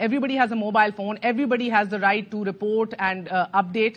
Everybody has a mobile phone. Everybody has the right to report and update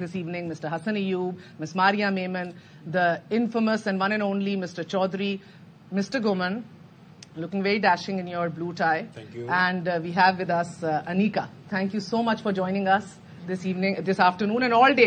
this evening, Mr. Hassan Ayoub, Ms. Maria Maiman, the infamous and one and only Mr. Chaudhry, Mr. Goman, looking very dashing in your blue tie. Thank you. And we have with us Anika. Thank you so much for joining us this evening, this afternoon and all day.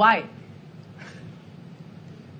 Why?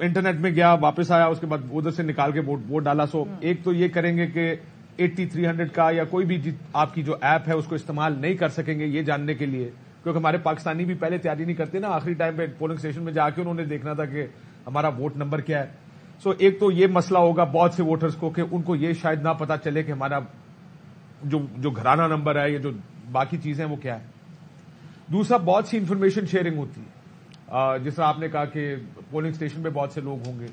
Internet میں گیا, واپس آیا, اس کے بعد ادھر سے نکال کے ووٹ ڈالا. سو ایک تو یہ کریں گے کہ 8300 کا یا کوئی بھی آپ کی جو ایپ ہے اس کو استعمال نہیں کر سکیں گے, یہ جاننے کے لیے, کیونکہ ہمارے پاکستانی بھی پہلے تیاری نہیں کرتے نا, آخری ٹائم پہ پولنگ اسٹیشن میں جا کے انہوں نے دیکھنا تھا کہ ہمارا ووٹ نمبر کیا ہے. سو ایک تو یہ مسئلہ ہوگا بہت سے ووٹرز کو کہ ان کو یہ شاید نہ پتا چلے کہ ہمارا جو گھرانہ نمبر ہے یا جو باقی چیزیں وہ کیا ہے. دوسرا, بہت سی انفارمیشن شیئرنگ ہوتی ہے, جس طرح آپ نے کہا کہ پولنگ اسٹیشن پہ بہت سے لوگ ہوں گے.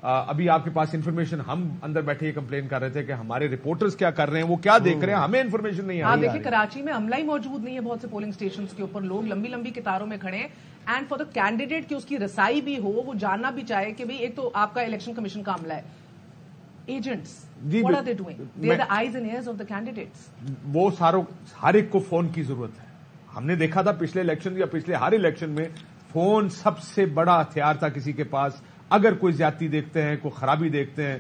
ابھی آپ کے پاس انفارمیشن, ہم اندر بیٹھے یہ کمپلین کر رہے تھے کہ ہمارے رپورٹرز کیا کر رہے ہیں, وہ کیا دیکھ رہے ہیں, ہمیں انفارمیشن نہیں آ رہی. دیکھیں کراچی میں عملہ ہی موجود نہیں ہے بہت سے پولنگ اسٹیشنز کے اوپر, لوگ لمبی لمبی قطاروں میں کھڑے ہیں. And for the candidate key اس کی رسائی بھی ہو, وہ جاننا بھی چاہے کہ بھئی ایک تو آپ کا الیکشن کمیشن کا عملہ ہے, agents what are they doing? They are the eyes and ears of the candidates. وہ ہر ایک کو فون کی ضرورت ہے. ہم نے دیکھا تھا پچھلے الیکشن یا پچھلے ہر الیکشن میں فون سب سے بڑا ہتھیار تھا کسی کے پاس. اگر کوئی زیادتی دیکھتے ہیں, کوئی خرابی دیکھتے ہیں,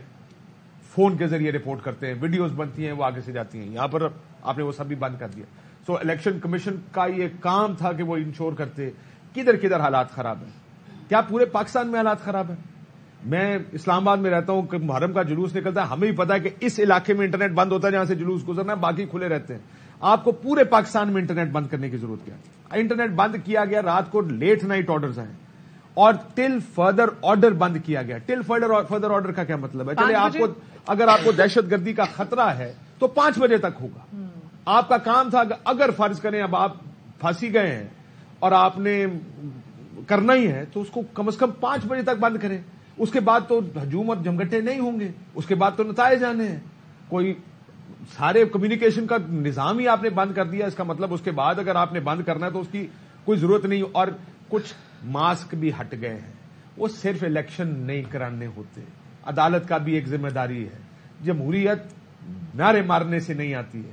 فون کے ذریعے رپورٹ کرتے ہیں, ویڈیوز بنتی ہیں, وہ آگے سے جاتی ہیں. یہاں پر آپ نے وہ سب بھی بند کر دیا. سو الیکشن کمیشن کا یہ کام تھا کہ وہ انشور کرتے کدھر کدھر حالات خراب ہیں. کیا پورے پاکستان میں حالات خراب ہیں؟ میں اسلام آباد میں رہتا ہوں, کہ محرم کا جلوس نکلتا ہے, ہمیں بھی پتا ہے کہ اس علاقے میں انٹرنیٹ بند ہوتا ہے جہاں سے جلوس گزرنا ہے, باقی کھلے رہتے ہیں. آپ کو پورے پاکستان میں انٹرنیٹ بند کرنے کی ضرورت کیا ہے؟ انٹرنیٹ بند کیا گیا, رات کو لیٹ نائٹ آرڈرز آئے اور ٹل فردر آرڈر بند کیا گیا. ٹل فردر آرڈر کا کیا مطلب ہے؟ چلے آپ کو اگر آپ کو دہشت گردی کا خطرہ ہے تو 5 بجے تک ہوگا. آپ کا کام تھا اگر فرض کریں اب آپ پھنسی گئے ہیں اور آپ نے کرنا ہی ہے تو اس کو کم از کم 5 بجے تک بند کریں. اس کے بعد تو ہجوم اور جھمگٹے نہیں ہوں گے, اس کے بعد تو نتائج آنے ہیں. کوئی سارے کمیونیکیشن کا نظام ہی آپ نے بند کر دیا, اس کا مطلب اس کے بعد اگر آپ نے بند کرنا ہے تو اس کی کوئی ضرورت نہیں. اور کچھ ماسک بھی ہٹ گئے ہیں, وہ صرف الیکشن نہیں کرانے ہوتے, عدالت کا بھی ایک ذمہ داری ہے. جمہوریت نعرے مارنے سے نہیں آتی ہے,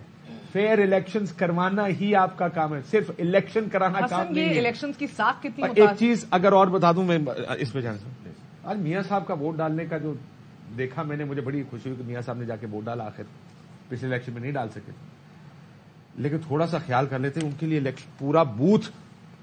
فیئر الیکشنز کروانا ہی آپ کا کام ہے, صرف الیکشن کرانا کام نہیں ہے. الیکشنز کی ساکھ کتنی ایک چیز اگر اور بتا دوں میں اس پہ جانے سے, آج میاں صاحب کا ووٹ ڈالنے کا جو دیکھا میں نے, مجھے بڑی خوشی ہوئی کہ میاں صاحب نے جا کے ووٹ ڈالا. آخر پچھلے الیکشن میں نہیں ڈال سکے, لیکن تھوڑا سا خیال کر لیتے, ان کے لیے پورا بوتھ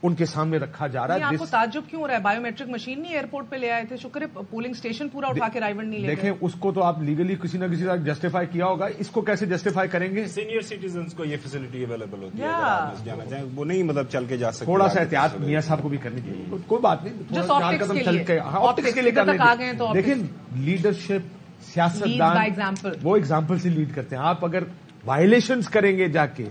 ان کے سامنے رکھا جا رہا ہے. آپ کو تعجب کیوں ہو رہا ہے؟ بایو میٹرک مشین نہیں ایئرپورٹ پہ لے آئے تھے, شکر ہے پولنگ اسٹیشن پورا اٹھا کے رائیونڈ نہیں لے گئے. دیکھیں اس کو تو آپ لیگلی کسی نہ کسی طرح جسٹیفائی کیا ہوگا, اس کو کیسے جسٹیفائی کریں گے؟ سینئر سٹیزنز کو یہ فیسلٹی اویلیبل ہوتی ہے, اگر جانا چاہیں وہ نہیں مطلب چل کے جا سکتے. تھوڑا سا احتیاط میاں صاحب کو بھی کرنی چاہیے, کوئی بات نہیں, آپٹکس کے لیے کر لیں. دیکھیں لیڈرشپ, سیاستدان وہ ایگزامپل سے لیڈ کرتے ہیں. آپ اگر وائلیشنز کریں گے جا کے,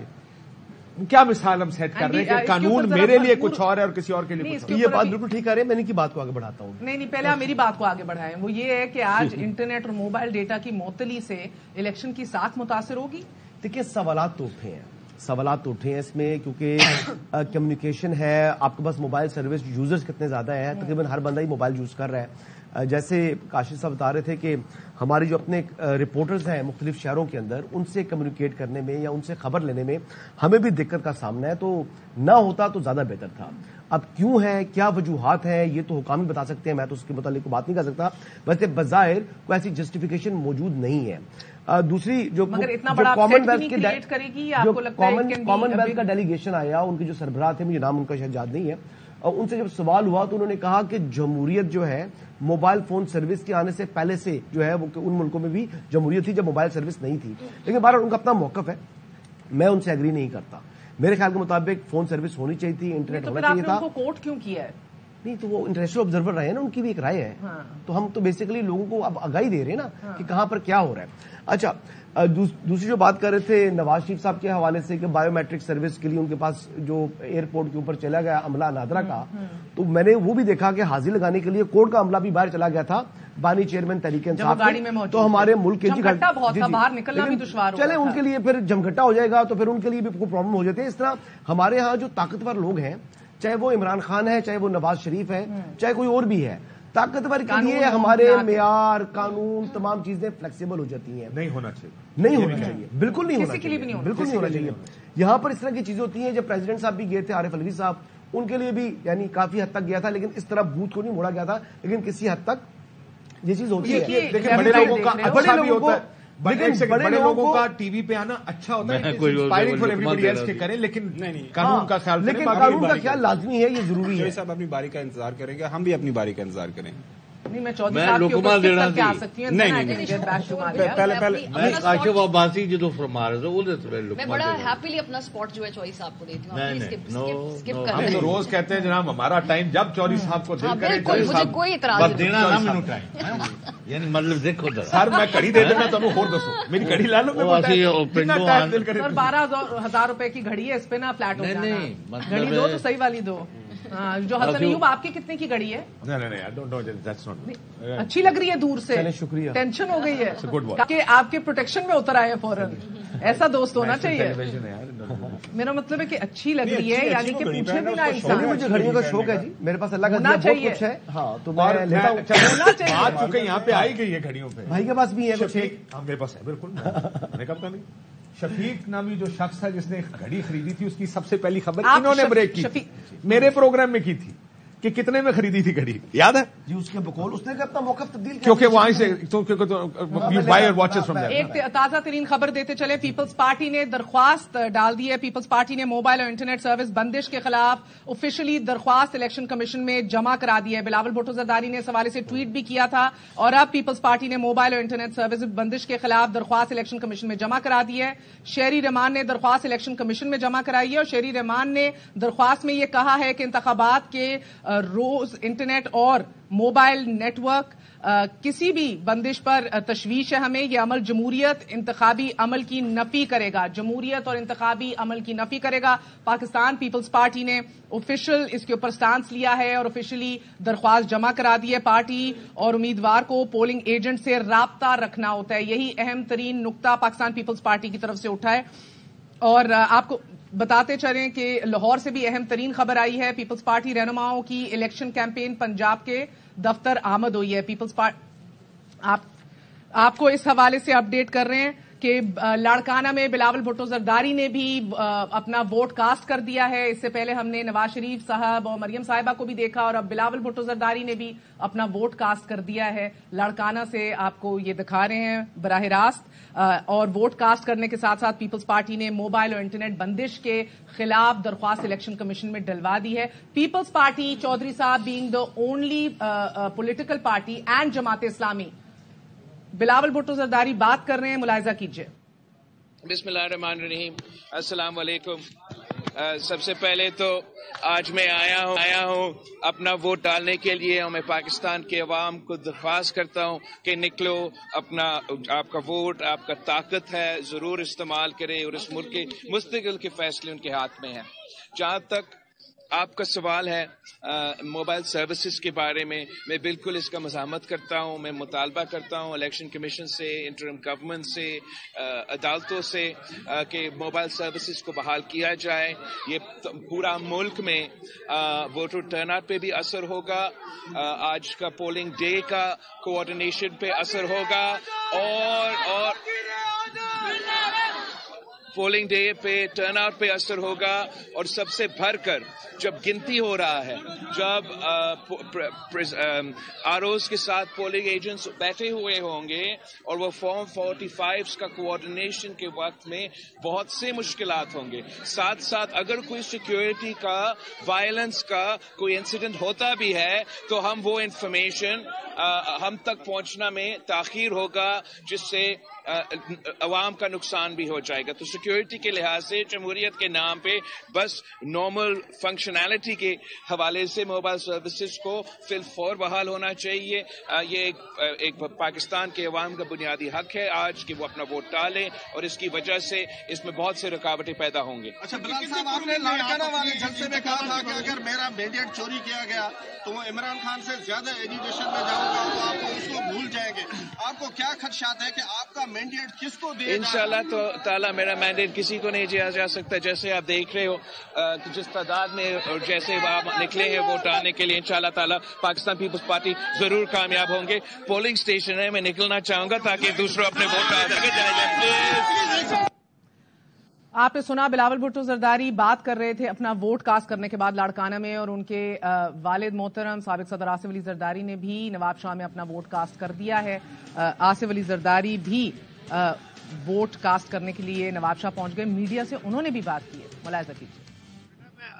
کیا مثال ہم سیٹ کر رہے ہیں کہ قانون میرے لیے کچھ اور ہے اور کسی اور کے لیے کچھ. یہ بات بالکل ٹھیک آ رہی ہے, میں ان کی بات کو آگے بڑھاتا ہوں. نہیں پہلے آپ میری بات کو آگے بڑھائیں. وہ یہ ہے کہ آج انٹرنیٹ اور موبائل ڈیٹا کی معطلی سے الیکشن کی ساکھ متاثر ہوگی. دیکھیے سوالات تو اٹھے ہیں اس میں, کیونکہ کمیونیکیشن ہے, آپ کے پاس موبائل سروس یوزرز کتنے زیادہ ہیں, تقریباً ہر بندہ ہی موبائل یوز کر رہا ہے. جیسے کاشف صاحب بتا رہے تھے کہ ہمارے جو اپنے رپورٹرز ہیں مختلف شہروں کے اندر, ان سے کمیونیکیٹ کرنے میں یا ان سے خبر لینے میں ہمیں بھی دقت کا سامنا ہے. تو نہ ہوتا تو زیادہ بہتر تھا. اب کیوں ہے, کیا وجوہات ہیں, یہ تو حکام ہی بتا سکتے ہیں, میں تو اس کے متعلق بات نہیں کر سکتا. ویسے بظاہر کوئی ایسی جسٹیفیکیشن موجود نہیں ہے. دوسری جو کامن ویلتھ کا ڈیلیگیشن آیا, ان کے جو سربراہ تھے, مجھے نام ان کا شاید یاد نہیں ہے, اور ان سے جب سوال ہوا تو انہوں نے کہا کہ جمہوریت جو ہے موبائل فون سروس کے آنے سے پہلے سے جو ہے وہ ان ملکوں میں بھی جمہوریت تھی جب موبائل سروس نہیں تھی. لیکن بہرحال ان کا اپنا موقف ہے, میں ان سے ایگری نہیں کرتا. میرے خیال کے مطابق فون سروس ہونی چاہیے تھی, انٹرنیٹ ہونا چاہیے تھا. کوٹ کیوں کیا ہے؟ نہیں تو وہ انٹرنیشنل آبزرور رہے ہیں نا, ان کی بھی ایک رائے ہے. تو ہم تو بیسیکلی لوگوں کو اب آگاہی دے رہے ہیں نا کہ کہاں پر کیا ہو رہا ہے. اچھا, دوسری جو بات کر رہے تھے نواز شریف صاحب کے حوالے سے کہ بایو میٹرک سروس کے لیے ان کے پاس جو ایئرپورٹ کے اوپر چلا گیا عملہ نادرا کا, تو میں نے وہ بھی دیکھا کہ حاضری لگانے کے لیے کورٹ کا عملہ بھی باہر چلا گیا تھا, بانی چیئرمین تحریک انصاف. تو ہمارے ملک کے چلے ان کے لیے پھر جمگھٹا ہو جائے گا تو پھر ان کے لیے بھی کوئی پرابلم ہو جاتی ہے. اس طرح ہمارے ہاں جو طاقتور لوگ ہیں, چاہے وہ عمران خان ہے, چاہے وہ نواز شریف ہے, چاہے کوئی اور بھی ہے, طاقتور کے لیے ہمارے معیار, قانون, تمام چیزیں فلیکسیبل ہو جاتی ہیں. نہیں ہونا چاہیے, بالکل نہیں ہونا چاہیے, بالکل نہیں ہونا چاہیے. یہاں پر اس طرح کی چیزیں ہوتی ہیں. جب پریزیڈنٹ صاحب بھی گئے تھے, عارف الوی صاحب, ان کے لیے بھی یعنی کافی حد تک گیا تھا, لیکن اس طرح بوتھ کو نہیں موڑا گیا تھا. لیکن کسی حد تک یہ چیز ہوتی ہے. دیکھیں بڑے لوگوں کا اچھا بھی ہوتا ہے, بڑے لوگوں کا ٹی وی پہ آنا اچھا ہوتا ہے, لیکن قانون کا خیال, لیکن قانون کا خیال لازمی ہے, یہ ضروری ہے. صاحب اپنی باری کا انتظار کریں گے, ہم بھی اپنی باری کا انتظار کریں گے. نہیں میں چودھری صاحب کے اوپر اسکپ کر کے آ سکتی ہوں. پہلے کاشف عباسی جو فرما رہے تھے میں بڑا ہیپیلی اپنا اسپاٹ جو ہے چوہری صاحب کو دیتی ہوں. ہم تو روز کہتے ہیں جناب ہمارا ٹائم جب چوہری صاحب کو دل کرے مجھے کوئی اعتراض دینا نہ مینوں ٹائم یعنی مطلب دیکھو سر میں کڑی دے دینا تمہیں خود دسو میری کڑی لا لو. 12,000 روپے کی گھڑی ہے اس پہ نا فلیٹ ہو جانا. گھڑی دو تو صحیح والی دو. جو حسن ایوب آپ کی کتنے کی گھڑی ہے؟ اچھی لگ رہی ہے دور سے. شکریہ. ٹینشن ہو گئی ہے کہ آپ کے پروٹیکشن میں اتر آئے فوراً. ایسا دوست ہونا چاہیے. میرا مطلب ہے کہ اچھی لگ رہی ہے یعنی کہ پوچھے بھی نہ انسان. مجھے گھڑیوں کا شوق ہے جی, میرے پاس اللہ کا دیا بہت کچھ ہے. ہاں تو میں لیتا ہوں. چونکہ یہاں پہ آئی گئی ہے گھڑیوں پہ. بھائی کے پاس بھی ہے کچھ. میرے پاس ہے بالکل. میں کب کا نہیں. شفیق نامی جو شخص ہے جس نے گھڑی خریدی تھی اس کی سب سے پہلی خبر انہوں نے بریک کی میرے پروگرام میں کی تھی کہ کتنے میں خریدی تھی گھڑی, یاد ہے جی؟ اس کے بقول اس نے اپنا موقف تبدیل کیا کیونکہ وہاں سے ایک تازہ ترین خبر دیتے چلے. پیپلز پارٹی نے درخواست ڈال دی ہے. پیپلز پارٹی نے موبائل اور انٹرنیٹ سروس بندش کے خلاف آفیشلی درخواست الیکشن کمیشن میں جمع کرا دی ہے. بلاول بھٹو زرداری نے اس حوالے سے ٹویٹ بھی کیا تھا اور اب پیپلز پارٹی نے موبائل اور انٹرنیٹ سروس بندش کے خلاف درخواست الیکشن کمیشن میں جمع کرا دی ہے. شہری رحمان نے درخواست الیکشن کمیشن میں جمع کرائی ہے اور شہری رحمان نے درخواست میں یہ کہا ہے کہ انتخابات کے روز انٹرنیٹ اور موبائل نیٹ ورک کسی بھی بندش پر تشویش ہے ہمیں. یہ عمل جمہوریت انتخابی عمل کی نفی کرے گا. جمہوریت اور انتخابی عمل کی نفی کرے گا. پاکستان پیپلز پارٹی نے آفیشل اس کے اوپر سٹانس لیا ہے اور آفیشلی درخواست جمع کرا دی ہے. پارٹی اور امیدوار کو پولنگ ایجنٹ سے رابطہ رکھنا ہوتا ہے. یہی اہم ترین نقطہ پاکستان پیپلز پارٹی کی طرف سے اٹھا ہے. اور آپ کو بتاتے چلیں کہ لاہور سے بھی اہم ترین خبر آئی ہے. پیپلز پارٹی رہنماؤں کی الیکشن کیمپین پنجاب کے دفتر آمد ہوئی ہے. پیپلز پارٹی آپ کو اس حوالے سے اپڈیٹ کر رہے ہیں کہ لاڑکانہ میں بلاول بھٹو زرداری نے بھی اپنا ووٹ کاسٹ کر دیا ہے. اس سے پہلے ہم نے نواز شریف صاحب اور مریم صاحبہ کو بھی دیکھا اور اب بلاول بھٹو زرداری نے بھی اپنا ووٹ کاسٹ کر دیا ہے. لاڑکانہ سے آپ کو یہ دکھا رہے ہیں براہ راست. اور ووٹ کاسٹ کرنے کے ساتھ ساتھ پیپلز پارٹی نے موبائل اور انٹرنیٹ بندش کے خلاف درخواست الیکشن کمیشن میں ڈلوا دی ہے. پیپلز پارٹی چودھری صاحب being the only political party and Jamaat Islami. Bilawal Bhutto Zardari بات کر رہے ہیں, ملاحظہ کیجئے. بسم اللہ الرحمن الرحیم. السلام علیکم. سب سے پہلے تو آج میں آیا ہوں اپنا ووٹ ڈالنے کے لیے اور میں پاکستان کے عوام کو درخواست کرتا ہوں کہ نکلو, آپ کا ووٹ آپ کا طاقت ہے, ضرور استعمال کریں اور اس ملک کے مستقبل کے فیصلے ان کے ہاتھ میں ہیں. جہاں تک آپ کا سوال ہے موبائل سروسز کے بارے میں بالکل اس کا مزاحمت کرتا ہوں. میں مطالبہ کرتا ہوں الیکشن کمیشن سے, انٹرم گورنمنٹ سے, عدالتوں سے کہ موبائل سروسز کو بحال کیا جائے. یہ پورا ملک میں ووٹر ٹرن آؤٹ پہ بھی اثر ہوگا, آج کا پولنگ ڈے کا کوآرڈینیشن پہ اثر ہوگا اور پولنگ ڈے پہ ٹرن آؤٹ پہ اثر ہوگا. اور سب سے بڑھ کر جب گنتی ہو رہا ہے, جب آرઓز کے ساتھ پولنگ ایجنٹس بیٹھے ہوئے ہوں گے اور وہ فارم 45 کا کوآرڈینیشن کے وقت میں بہت سے مشکلات ہوں گے. ساتھ ساتھ اگر کوئی سیکیورٹی کا وائلنس کا کوئی انسیڈنٹ ہوتا بھی ہے تو ہم وہ انفارمیشن ہم تک پہنچنا میں تاخیر ہوگا, جس سے عوام کا نقصان بھی ہو جائے گا. تو سیکیورٹی کے لحاظ سے جمہوریت کے نام پہ بس نارمل فنکشنالٹی کے حوالے سے موبائل سروسز کو فی الفور بحال ہونا چاہیے. یہ ایک پاکستان کے عوام کا بنیادی حق ہے آج کہ وہ اپنا ووٹ ڈالیں اور اس کی وجہ سے اس میں بہت سے رکاوٹیں پیدا ہوں گے. اچھا بلال صاحب, آپ نے لاڑکانہ والے جلسے میں کہا تھا کہ اگر میرا مینڈیٹ چوری کیا گیا تو وہ عمران خان سے زیادہ ایجوکیشن میں جاؤں گا تو آپ کو اس کو بھول جائیں گے. آپ کو کیا خدشات ہے کہ آپ کا مینڈیٹ کس کو دے؟ انشاءاللہ تو تعالیٰ میرا مینڈیٹ کسی کو نہیں دیا جا سکتا. جیسے آپ دیکھ رہے ہو کہ جس تعداد میں اور جیسے آپ نکلے ہیں ووٹ ڈالنے کے لیے, انشاءاللہ تعالیٰ پاکستان پیپلز پارٹی ضرور کامیاب ہوں گے. پولنگ اسٹیشن ہے, میں نکلنا چاہوں گا تاکہ دوسروں اپنے ووٹ ڈال سکے. آپ نے سنا بلاول بھٹو زرداری بات کر رہے تھے اپنا ووٹ کاسٹ کرنے کے بعد لاڑکانہ میں, اور ان کے والد محترم سابق صدر آصف علی زرداری نے بھی نواب شاہ میں اپنا ووٹ کاسٹ کر دیا ہے. آصف علی زرداری بھی ووٹ کاسٹ کرنے کے لیے نواب شاہ پہنچ گئے. میڈیا سے انہوں نے بھی بات کی ہے, ملاحظہ کیجیے.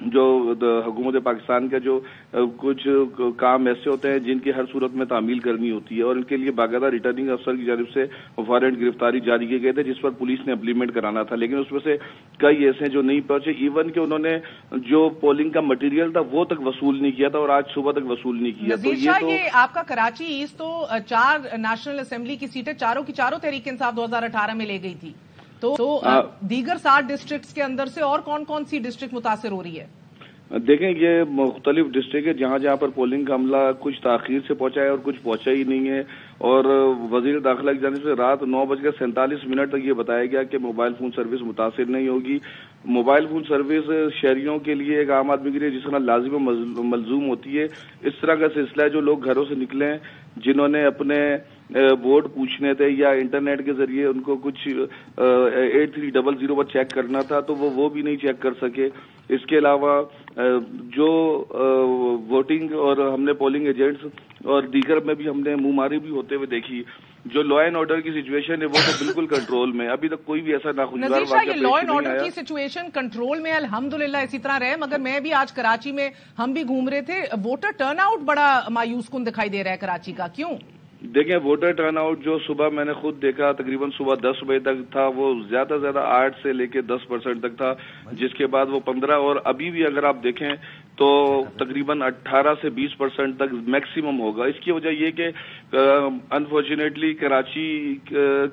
جو حکومت پاکستان کا جو کچھ کام ایسے ہوتے ہیں جن کی ہر صورت میں تعمیل کرنی ہوتی ہے، اور ان کے لیے باقاعدہ ریٹرننگ افسر کی جانب سے وارنٹ گرفتاری جاری کیے گئے تھے جس پر پولیس نے امپلیمنٹ کرانا تھا، لیکن اس میں سے کئی ایسے ہیں جو نہیں پہنچے. ایون کہ انہوں نے جو پولنگ کا مٹیریل تھا وہ تک وصول نہیں کیا تھا اور آج صبح تک وصول نہیں کیا. نذیر شاہ، یہ آپ کا کراچی ایسٹ تو 4 نیشنل اسمبلی کی سیٹیں چاروں کی چاروں تحریک انصاف 2018 میں لے گئی تھی، تو دیگر 7 ڈسٹرکٹس کے اندر سے اور کون کون سی ڈسٹرکٹ متاثر ہو رہی ہے؟ دیکھیں، یہ مختلف ڈسٹرکٹ ہے جہاں جہاں پر پولنگ کا عملہ کچھ تاخیر سے پہنچا ہے اور کچھ پہنچا ہی نہیں ہے. اور وزیر داخلہ کی جانب سے رات 9:47 تک یہ بتایا گیا کہ موبائل فون سروس متاثر نہیں ہوگی. موبائل فون سروس شہریوں کے لیے، ایک عام آدمی کے لیے جس طرح لازم و ملزوم ہوتی ہے، اس طرح کا سلسلہ ہے. جو لوگ گھروں سے نکلے ہیں، جنہوں نے اپنے ووٹ پوچھنے تھے یا انٹرنیٹ کے ذریعے ان کو کچھ 8300 پر چیک کرنا تھا تو وہ بھی نہیں چیک کر سکے. اس کے علاوہ جو ووٹنگ اور ہم نے پولنگ ایجنٹس اور دیگر میں بھی ہم نے منہ ماری بھی ہوتے ہوئے دیکھی. جو لا اینڈ آرڈر کی سچویشن ہے وہ تو بالکل کنٹرول میں، ابھی تک کوئی بھی ایسا ناخوشگوار واقعہ یہ لا اینڈ آرڈر کی سچویشن کنٹرول میں الحمدللہ اسی طرح رہے، مگر میں بھی آج کراچی میں ہم بھی گھوم رہے تھے، ووٹر ٹرن آؤٹ بڑا مایوس کن دکھائی دے رہا ہے کراچی کا. کیوں؟ دیکھیں، ووٹر ٹرن آؤٹ جو صبح میں نے خود دیکھا تقریباً صبح 10 بجے تک تھا، وہ زیادہ سے زیادہ 8 سے لے کے 10% تک تھا، جس کے بعد وہ 15 اور ابھی بھی اگر آپ دیکھیں تو تقریباً 18 سے 20% تک میکسیمم ہوگا. اس کی وجہ یہ کہ انفارچونیٹلی کراچی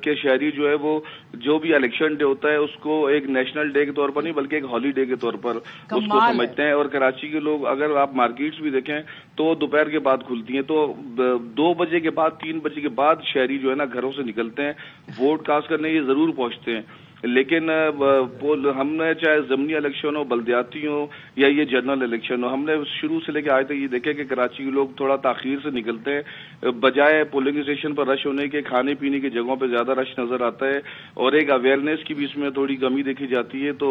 کے شہری جو ہے وہ جو بھی الیکشن ڈے ہوتا ہے اس کو ایک نیشنل ڈے کے طور پر نہیں بلکہ ایک ہالی ڈے کے طور پر اس کو سمجھتے ہیں. اور کراچی کے لوگ، اگر آپ مارکیٹس بھی دیکھیں تو دوپہر کے بعد کھلتی ہیں، تو 2 بجے کے بعد 3 بجے کے بعد شہری جو ہے نا گھروں سے نکلتے ہیں، ووٹ کاسٹ کرنے یہ ضرور پہنچتے ہیں. لیکن ہم نے چاہے ضمنی الیکشن ہو، بلدیاتی ہو یا یہ جنرل الیکشن ہو، ہم نے شروع سے لے کے آج تک یہ دیکھے کہ کراچی کے لوگ تھوڑا تاخیر سے نکلتے ہیں، بجائے پولنگ اسٹیشن پر رش ہونے کے کھانے پینے کی جگہوں پہ زیادہ رش نظر آتا ہے اور ایک اویئرنیس کی بھی اس میں تھوڑی کمی دیکھی جاتی ہے. تو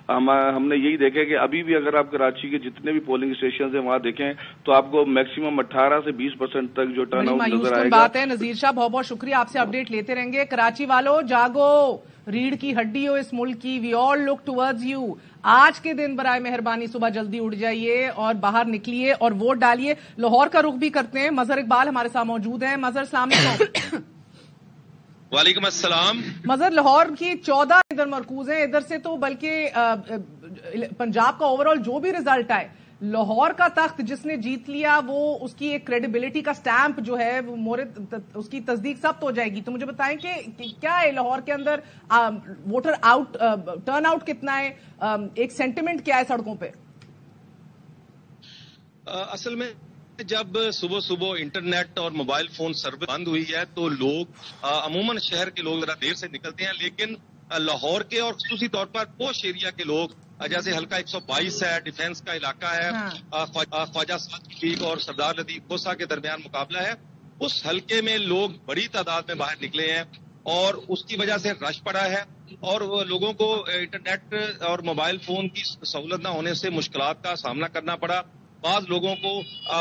ہم نے یہی دیکھا کہ ابھی بھی اگر آپ کراچی کے جتنے بھی پولنگ اسٹیشن ہیں وہاں دیکھیں تو آپ کو میکسیمم 18 سے 20% تک جو ٹرن آؤٹ نظر آئے گا. بات ہے نذیر شاہ، بہت بہت شکریہ، آپ سے اپڈیٹ لیتے رہیں گے. کراچی والوں جاگو، ریڑھ کی ہڈی ہو اس ملک کی، وی آل لک ٹورڈز یو. آج کے دن برائے مہربانی صبح جلدی اٹھ جائیے اور باہر نکلیے اور ووٹ ڈالیے. لاہور کا رخ بھی کرتے ہیں، مظہر اقبال ہمارے ساتھ موجود ہیں. مظہر السلام علیکم. وعلیکم السلام. مظہر، لاہور کی 14 ادھر مرکوز ہیں، ادھر سے تو بلکہ پنجاب کا اوور آل جو بھی ریزلٹ آئے، لاہور کا تخت جس نے جیت لیا وہ اس کی ایک کریڈیبلٹی کا سٹیمپ جو ہے وہ مورد اس کی تصدیق ثبت ہو جائے گی. تو مجھے بتائیں کہ کیا ہے لاہور کے اندر ووٹر آؤٹ ٹرن آؤٹ کتنا ہے، ایک سینٹیمنٹ کیا ہے سڑکوں پہ؟ اصل میں جب صبح صبح انٹرنیٹ اور موبائل فون سروس بند ہوئی ہے تو لوگ عموماً شہر کے لوگ ذرا دیر سے نکلتے ہیں، لیکن لاہور کے اور خصوصی طور پر پوش ایریا کے لوگ جیسے حلقہ 122 ہے، ڈیفینس کا علاقہ ہے، خواجہ صادق اور سردار لطیف کھوسہ کے درمیان مقابلہ ہے، اس حلقے میں لوگ بڑی تعداد میں باہر نکلے ہیں اور اس کی وجہ سے رش پڑا ہے اور لوگوں کو انٹرنیٹ اور موبائل فون کی سہولت نہ ہونے سے مشکلات کا سامنا کرنا پڑا. بعض لوگوں کو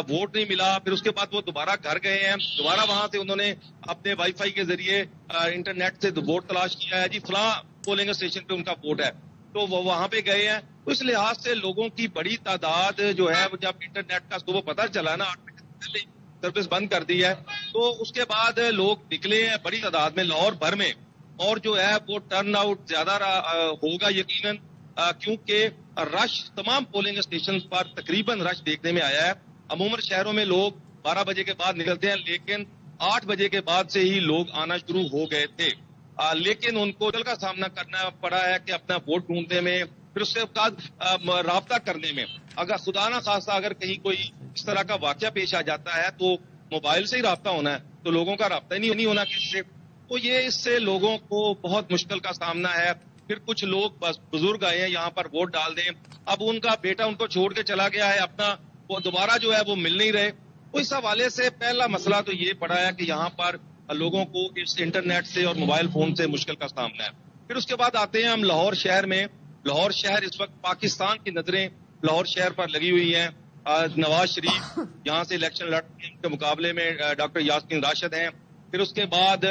ووٹ نہیں ملا، پھر اس کے بعد وہ دوبارہ گھر گئے ہیں، دوبارہ وہاں سے انہوں نے اپنے وائی فائی کے ذریعے انٹرنیٹ سے ووٹ تلاش کیا ہے، جی فلاں پولنگ اسٹیشن پہ ان کا ووٹ ہے، تو وہ وہاں پہ گئے ہیں. تو اس لحاظ سے لوگوں کی بڑی تعداد جو ہے جب انٹرنیٹ کا صبح پتہ چلا نا 8 بجے پہلے سروس بند کر دی ہے تو اس کے بعد لوگ نکلے ہیں بڑی تعداد میں لاہور بھر میں، اور جو ہے وہ ٹرن آؤٹ زیادہ ہوگا یقیناً، کیونکہ رش تمام پولنگ اسٹیشن پر تقریباً رش دیکھنے میں آیا ہے. عموماً شہروں میں لوگ 12 بجے کے بعد نکلتے ہیں، لیکن 8 بجے کے بعد سے ہی لوگ آنا شروع ہو گئے تھے، لیکن ان کو دل کا سامنا کرنا پڑا ہے کہ اپنا ووٹ ڈھونڈنے میں، پھر اس کے بعد رابطہ کرنے میں. اگر خدا نہ خواستہ اگر کہیں کوئی اس طرح کا واقعہ پیش آ جاتا ہے تو موبائل سے ہی رابطہ ہونا ہے، تو لوگوں کا رابطہ ہی نہیں ہونا کسی سے، تو یہ اس سے لوگوں کو بہت مشکل کا سامنا ہے. پھر کچھ لوگ بس بزرگ آئے ہیں یہاں پر ووٹ ڈال دیں، اب ان کا بیٹا ان کو چھوڑ کے چلا گیا ہے اپنا، وہ دوبارہ جو ہے وہ مل نہیں رہے. تو اس حوالے سے پہلا مسئلہ تو یہ پڑا ہے کہ یہاں پر لوگوں کو اس انٹرنیٹ سے اور موبائل فون سے مشکل کا سامنا ہے. پھر اس کے بعد آتے ہیں ہم لاہور شہر میں. لاہور شہر اس وقت پاکستان کی نظریں لاہور شہر پر لگی ہوئی ہیں. نواز شریف یہاں سے الیکشن لڑنے کے مقابلے میں ڈاکٹر یاسمین راشد ہیں. پھر اس کے بعد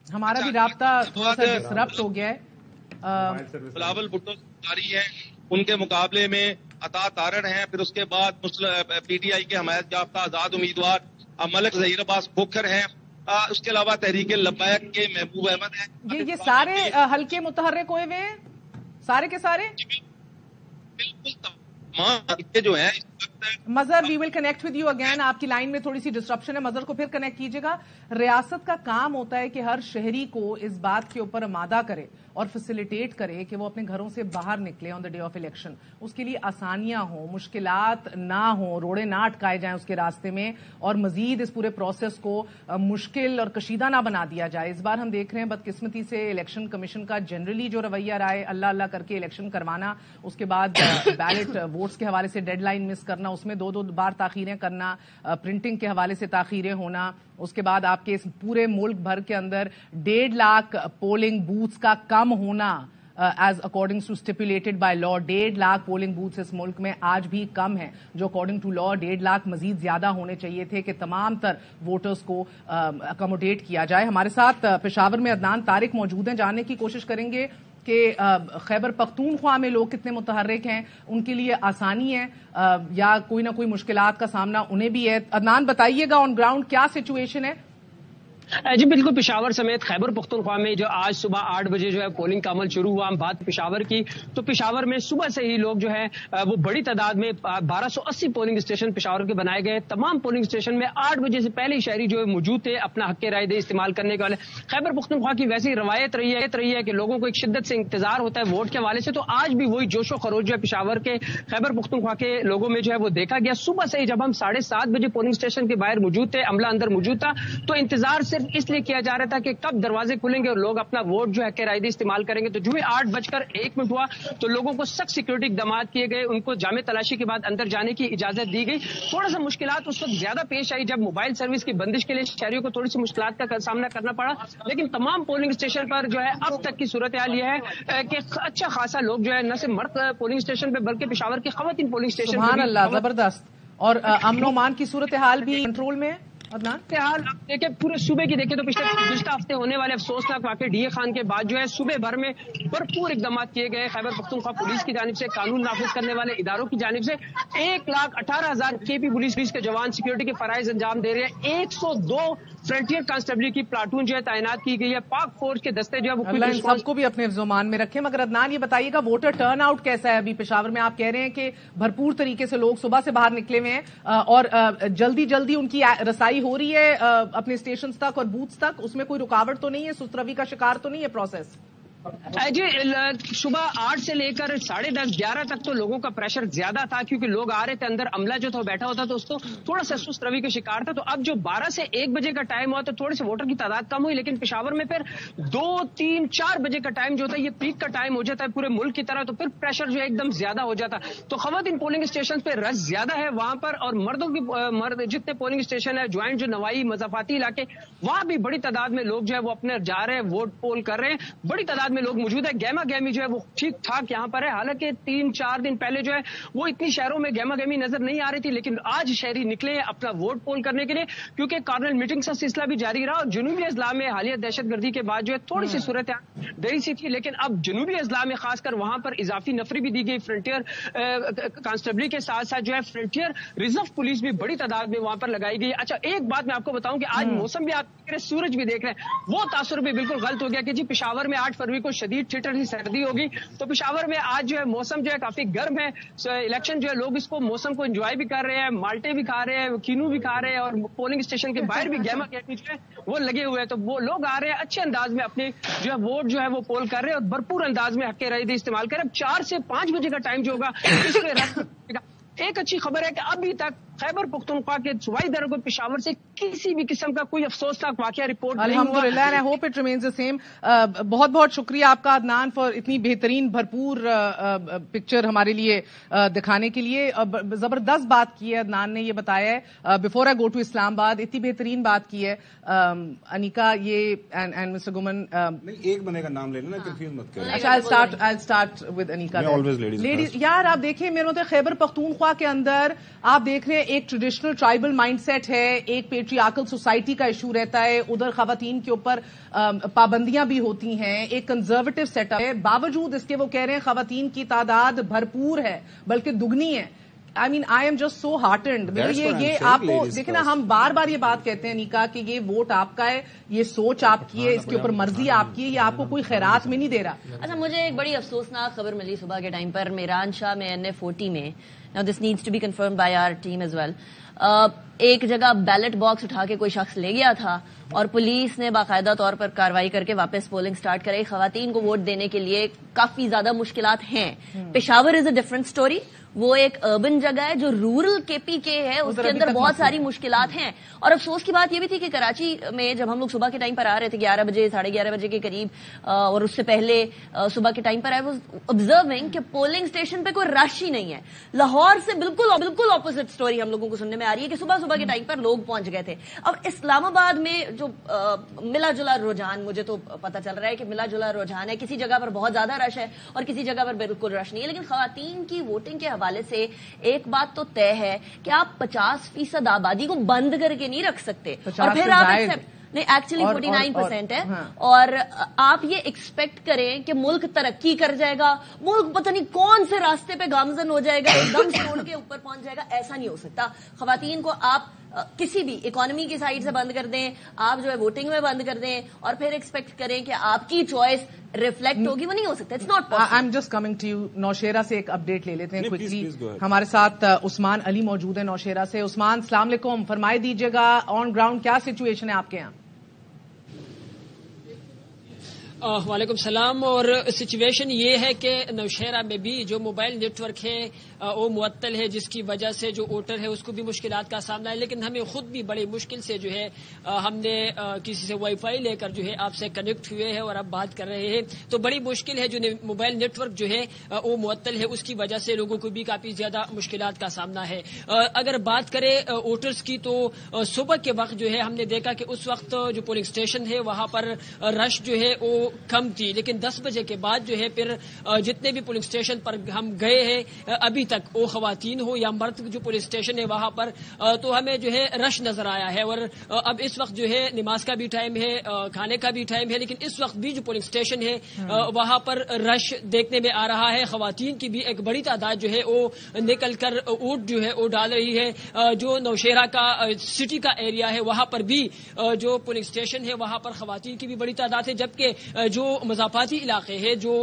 ہمارا بھی رابطہ تھوڑا سا ڈسرپٹ ہو گیا ہے. بلاول بھٹو جاری ہیں، ان کے مقابلے میں عطا تارڑ ہیں، پھر اس کے بعد پی ٹی آئی کے حمایت یافتہ آزاد امیدوار ملک ظہیر عباس کھوکھر ہیں، اس کے علاوہ تحریک لبیک کے محبوب احمد ہیں. یہ سارے حلقے متحرک ہوئے ہوئے ہیں، سارے کے سارے بالکل تمام جو ہیں. Mazhar we will connect with you again. آپ کی لائن میں تھوڑی سی ڈسٹرپشن ہے، مظہر کو پھر کنیکٹ کیجیے گا. ریاست کا کام ہوتا ہے کہ ہر شہری کو اس بات کے اوپر آمادہ کرے اور فیسیلیٹیٹ کرے کہ وہ اپنے گھروں سے باہر نکلے آن دا ڈے آف الیکشن. اس کے لیے آسانیاں ہوں، مشکلات نہ ہوں، روڑے نہ اٹکائے جائیں اس کے راستے میں، اور مزید اس پورے پروسیس کو مشکل اور کشیدہ نہ بنا دیا جائے. اس بار ہم دیکھ رہے ہیں بدقسمتی سے الیکشن کمیشن کا جنرلی جو رویہ رہا ہے اللہ اللہ کر کے الیکشن کروانا، اس کے بعد بیلٹ ووٹس کے حوالے سے ڈیڈ لائن مس کرنا، اس میں دو بار تاخیریں کرنا، پرنٹنگ کے حوالے سے تاخیریں ہونا، اس کے بعد آپ کے اس پورے ملک بھر کے اندر 1.5 لاکھ پولنگ بوتھس کا کم ہونا is according to stipulated by law. 1.5 lakh polling booths اس ملک میں آج بھی کم ہیں، جو اکارڈنگ ٹو لا 1.5 لاکھ مزید زیادہ ہونے چاہیے تھے کہ تمام تر ووٹرز کو اکاموڈیٹ کیا جائے. ہمارے ساتھ پشاور میں عدنان طارق موجود ہیں. جاننے کی کوشش کریں گے کہ خیبر پختونخوا میں لوگ کتنے متحرک ہیں، ان کے لیے آسانی ہے یا کوئی نہ کوئی مشکلات کا سامنا انہیں بھی ہے. عدنان بتائیے گا آن گراؤنڈ کیا سچویشن ہے؟ جی بالکل، پشاور سمیت خیبر پختونخوا میں جو آج صبح 8 بجے جو ہے پولنگ کا عمل شروع ہوا. ہم بات پشاور کی تو پشاور میں صبح سے ہی لوگ جو ہے وہ بڑی تعداد میں 1280 پولنگ اسٹیشن پشاور کے بنائے گئے. تمام پولنگ اسٹیشن میں 8 بجے سے پہلے شہری جو ہے موجود تھے اپنا حق رائے دہی استعمال کرنے کے والے. خیبر پختونخوا کی ویسی روایت رہی ہے کہ لوگوں کو ایک شدت سے انتظار ہوتا ہے ووٹ کے حوالے سے، تو آج بھی وہی جوش و خروش جو ہے پشاور کے خیبر پختونخوا کے لوگوں میں جو ہے وہ دیکھا گیا. صبح سے ہی جب ہم 7:30 بجے پولنگ اسٹیشن کے باہر موجود تھے، عملہ اندر موجود تھا، تو انتظار صرف اس لیے کیا جا رہا تھا کہ کب دروازے کھلیں گے اور لوگ اپنا ووٹ جو ہے کہ رائے دہی استعمال کریں گے. تو جو 8:01 ہوا تو لوگوں کو سخت سیکورٹی اقدامات کیے گئے، ان کو جامع تلاشی کے بعد اندر جانے کی اجازت دی گئی. تھوڑا سا مشکلات اس وقت زیادہ پیش آئی جب موبائل سروس کی بندش کے لیے شہریوں کو تھوڑی سی مشکلات کا سامنا کرنا پڑا، لیکن تمام پولنگ اسٹیشن پر جو ہے اب تک کی صورتحال یہ ہے کہ اچھا خاصا لوگ جو ہے نہ صرف مرد پولنگ اسٹیشن پہ بلکہ پشاور کی خواتین پولنگ اسٹیشن سبحان اللہ، زبردست. اور امن و امان کی صورتحال بھی کنٹرول میں حال دیکھیں پورے صوبے کی دیکھیں تو گزشتہ ہفتے ہونے والے افسوسناک واقعے ڈی اے خان کے بعد جو ہے صوبے بھر میں بھرپور اقدامات کیے گئے. خیبر پختونخوا پولیس کی جانب سے، قانون نافذ کرنے والے اداروں کی جانب سے 1,18,000 KP پولیس کے جوان سیکورٹی کے فرائض انجام دے رہے ہیں. 102 فرنٹیئر کانسٹیبلی کی پلاٹون جو ہے تعینات کی گئی ہے. پاک فورس کے دستے جو ہے وہ اللہ ان سب کو بھی اپنے زمان میں رکھے. مگر عدنان یہ بتائیے گا ووٹر ٹرن آؤٹ کیسا ہے ابھی پشاور میں؟ آپ کہہ رہے ہیں کہ بھرپور طریقے سے لوگ صبح سے باہر نکلے ہوئے ہیں اور جلدی ان کی رسائی ہو رہی ہے اپنے اسٹیشنز تک اور بوتھس تک، اس میں کوئی رکاوٹ تو نہیں ہے، سست روی کا شکار تو نہیں ہے پروسیس؟ جی صبح 8 سے لے کر 10:30 11 تک تو لوگوں کا پریشر زیادہ تھا کیونکہ لوگ آ رہے تھے اندر. عملہ جو تھا بیٹھا ہوتا تو اس کو تھوڑا سا سست روی کا شکار تھا. تو اب جو 12 سے 1 بجے کا ٹائم ہوا تو تھوڑے سے ووٹر کی تعداد کم ہوئی، لیکن پشاور میں پھر 2 3 4 بجے کا ٹائم جو ہوتا ہے یہ پیک کا ٹائم ہو جاتا ہے پورے ملک کی طرح، تو پھر پریشر جو ہے ایک دم زیادہ ہو جاتا. تو خواتین پولنگ اسٹیشن پہ رش زیادہ ہے وہاں پر، اور مردوں کی جتنے پولنگ اسٹیشن ہے جوائنٹ جو نوائی مضافاتی علاقے وہاں بھی بڑی تعداد میں لوگ جو ہے وہ اپنے جا رہے ہیں ووٹ پول کر رہے ہیں. بڑی تعداد میں لوگ موجود ہے. گہما گہمی جو ہے وہ ٹھیک ٹھاک یہاں پر ہے. حالانکہ 3-4 دن پہلے جو ہے وہ اتنی شہروں میں گہما گہمی نظر نہیں آ رہی تھی، لیکن آج شہری نکلے ہیں اپنا ووٹ پول کرنے کے لیے کیونکہ کارنل میٹنگ کا سلسلہ بھی جاری رہا. اور جنوبی اضلاع میں حالیہ دہشت گردی کے بعد جو ہے تھوڑی سی صورت ڈری سی تھی، لیکن اب جنوبی اضلاع میں خاص کر وہاں پر اضافی نفری بھی دی گئی. فرنٹیئر کانسٹیبلی کے ساتھ ساتھ جو ہے فرنٹیئر ریزرو پولیس بھی بڑی تعداد میں وہاں پر لگائی گئی. اچھا ایک بات میں آپ کو بتاؤں کہ آج موسم بھی آپ سورج بھی دیکھ رہے ہیں، وہ تاثر بھی بالکل غلط ہو گیا کہ جی پشاور میں 8 فروری کو شدید ٹھٹر سی سردی ہوگی. تو پشاور میں آج جو ہے موسم جو ہے کافی گرم ہے. الیکشن جو ہے لوگ اس کو موسم کو انجوائے بھی کر رہے ہیں، مالٹے بھی کھا رہے ہیں، کینو بھی کھا رہے ہیں، اور پولنگ اسٹیشن کے باہر بھی گہما گہمی جو ہے وہ لگے ہوئے ہیں. تو وہ لوگ آ رہے ہیں اچھے انداز میں اپنے جو ہے ووٹ جو ہے وہ پول کر رہے ہیں اور بھرپور انداز میں حق رائے دہی استعمال کر رہے ہیں. 4 سے 5 بجے کا ٹائم جو ہوگا اس میں ایک اچھی خبر ہے کہ ابھی تک خیبر پختونخوا کے صوبائی اداروں کو پشاور سے کسی بھی قسم کا کوئی افسوسناک واقعہ رپورٹ نہیں ہوا. الحمدللہ and I hope it remains the same. بہت بہت شکریہ آپ کا عدنان فار اتنی بہترین بھرپور پکچر ہمارے لیے دکھانے کے لیے. زبردست بات کی ہے عدنان نے، یہ بتایا ہے بفور آئی گو ٹو اسلام آباد، اتنی بہترین بات کی ہے انیکا یہ اینڈ مسٹر گمن. ایک بندے کا نام لے لینا، کنفیوز مت کریں. اچھا آئی اسٹارٹ ود انیکا. لیڈیز یار آپ دیکھیں میرے مطلب خیبر پختونخوا کے اندر آپ دیکھ رہے ہیں ایک ٹریڈیشنل ٹرائبل مائنڈ سیٹ ہے, ایک پیٹریارکل سوسائٹی کا ایشو رہتا ہے, ادھر خواتین کے اوپر پابندیاں بھی ہوتی ہیں, ایک کنزرویٹو سیٹ اپ ہے. باوجود اس کے وہ کہہ رہے ہیں خواتین کی تعداد بھرپور ہے بلکہ دگنی ہے. آئی مین آئی ایم جسٹ سو ہارٹنڈ. یہ آپ کو دیکھیں نا, ہم بار بار یہ بات کہتے ہیں نیکا کہ یہ ووٹ آپ کا ہے, یہ سوچ آپ کی ہے, اس کے اوپر مرضی آپ کی ہے, یہ آپ کو کوئی خیرات میں نہیں دے رہا. اچھا, مجھے ایک بڑی افسوسناک خبر ملی صبح کے ٹائم پر میران شاہ میں NF40 میں. Now this needs to be confirmed by our team as well. ایک جگہ بیلٹ باکس اٹھا کے کوئی شخص لے گیا تھا اور پولیس نے باقاعدہ طور پر کارروائی کر کے واپس پولنگ سٹارٹ کرائی. خواتین کو ووٹ دینے کے لیے کافی زیادہ مشکلات ہیں. پشاور از اے ڈفرنٹ سٹوری, وہ ایک اربن جگہ ہے. جو رورل KPK ہے اس کے اندر بہت ساری مشکلات ہیں. اور افسوس کی بات یہ بھی تھی کہ کراچی میں جب ہم لوگ صبح کے ٹائم پر آ رہے تھے 11 بجے 11:30 بجے کے قریب, اور اس سے پہلے صبح کے ٹائم پر آئے, وہ آبزرونگ کہ پولنگ اسٹیشن پہ کوئی رش ہی نہیں ہے. لاہور سے بالکل اپوزٹ سٹوری ہم لوگوں کو سننے میں آ رہی ہے کہ صبح کے ٹائم پر لوگ پہنچ گئے تھے. اب اسلام آباد میں جو ملا جلا رجحان, مجھے تو پتا چل رہا ہے کہ ملا جلا رجحان ہے, کسی جگہ پر بہت زیادہ رش ہے اور کسی جگہ پر بالکل رش نہیں ہے. لیکن خواتین کی ووٹنگ کے حوالے سے ایک بات تو طے ہے کہ آپ 50% آبادی کو بند کر کے نہیں رکھ سکتے, اور پھر آپ نہیں, ایکچولی 49% ہے. اور آپ یہ ایکسپیکٹ کریں کہ ملک ترقی کر جائے گا, ملک پتہ نہیں کون سے راستے پہ گامزن ہو جائے گا, ایک دم چھوڑ کے اوپر پہنچ جائے گا, ایسا نہیں ہو سکتا. خواتین کو آپ کسی بھی اکانومی کی سائڈ سے بند کر دیں, آپ جو ہے ووٹنگ میں بند کر دیں, اور پھر ایکسپیکٹ کریں کہ آپ کی چوائس ریفلیکٹ ہوگی, وہ نہیں ہو سکتا. It's not possible. I am just coming to you. Nowshera سے ایک اپڈیٹ لے لیتے ہیں کوئکلی. ہمارے ساتھ عثمان علی موجود ہے نوشیرہ سے. عثمان السلام علیکم, فرمائے دیجیے گا آن گراؤنڈ کیا سچویشن ہے آپ کے یہاں؟ وعلیکم السلام. اور سچویشن یہ ہے کہ نوشہرہ میں بھی جو موبائل نیٹ ورک ہے وہ معطل ہے, جس کی وجہ سے جو ووٹر ہے اس کو بھی مشکلات کا سامنا ہے. لیکن ہمیں خود بھی بڑی مشکل سے جو ہے ہم نے کسی سے وائی فائی لے کر جو ہے آپ سے کنیکٹ ہوئے ہیں اور اب بات کر رہے ہیں, تو بڑی مشکل ہے. جو موبائل نیٹ ورک جو ہے وہ معطل ہے, اس کی وجہ سے لوگوں کو بھی کافی زیادہ مشکلات کا سامنا ہے. اگر بات کریں ووٹرز کی تو صبح کے وقت جو ہے ہم نے دیکھا کہ اس وقت جو پولنگ اسٹیشن ہے وہاں پر رش جو ہے وہ کم تھی. لیکن 10 بجے کے بعد جو ہے پھر جتنے بھی پولنگ اسٹیشن پر ہم گئے ہیں ابھی تک, وہ خواتین ہو یا مرد جو پولنگ اسٹیشن ہے وہاں پر, تو ہمیں جو ہے رش نظر آیا ہے. اور اب اس وقت جو ہے نماز کا بھی ٹائم ہے, کھانے کا بھی ٹائم ہے, لیکن اس وقت بھی جو پولنگ اسٹیشن ہے وہاں پر رش دیکھنے میں آ رہا ہے. خواتین کی بھی ایک بڑی تعداد جو ہے وہ نکل کر ووٹ جو ہے وہ ڈال رہی ہے. جو نوشہرہ کا سٹی کا ایریا ہے وہاں پر بھی جو پولنگ اسٹیشن ہے وہاں پر خواتین کی بھی بڑی تعداد ہے, جبکہ جو مضافاتی علاقے ہے جو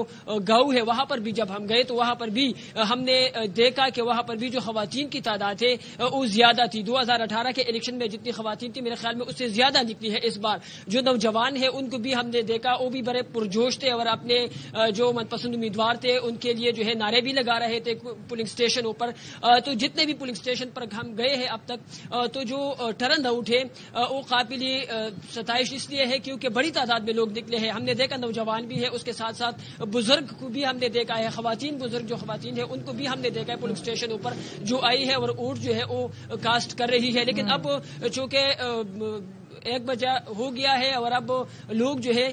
گاؤں ہے وہاں پر بھی جب ہم گئے تو وہاں پر بھی ہم نے دیکھا کہ وہاں پر بھی جو خواتین کی تعداد ہے وہ زیادہ تھی. 2018 کے الیکشن میں جتنی خواتین تھی میرے خیال میں اس سے زیادہ نکلی ہے اس بار. جو نوجوان ہے ان کو بھی ہم نے دیکھا, وہ بھی بڑے پرجوش تھے اور اپنے جو من پسند امیدوار تھے ان کے لیے جو ہے نعرے بھی لگا رہے تھے پولنگ اسٹیشنوں پر. تو جتنے بھی پولنگ اسٹیشن پر ہم گئے ہیں اب تک, تو جو ٹرن آؤٹ ہے وہ قابل ستائش اس لیے ہے کیونکہ بڑی تعداد میں لوگ نکلے ہیں. ہم نے دیکھا نوجوان بھی ہے, اس کے ساتھ ساتھ بزرگ کو بھی ہم نے دیکھا ہے, خواتین بزرگ جو خواتین ہے ان کو بھی ہم نے دیکھا ہے پولنگ اسٹیشن اوپر جو آئی ہے اور ووٹ جو ہے وہ کاسٹ کر رہی ہے. لیکن اب چونکہ 1 بجے ہو گیا ہے اور اب لوگ جو ہے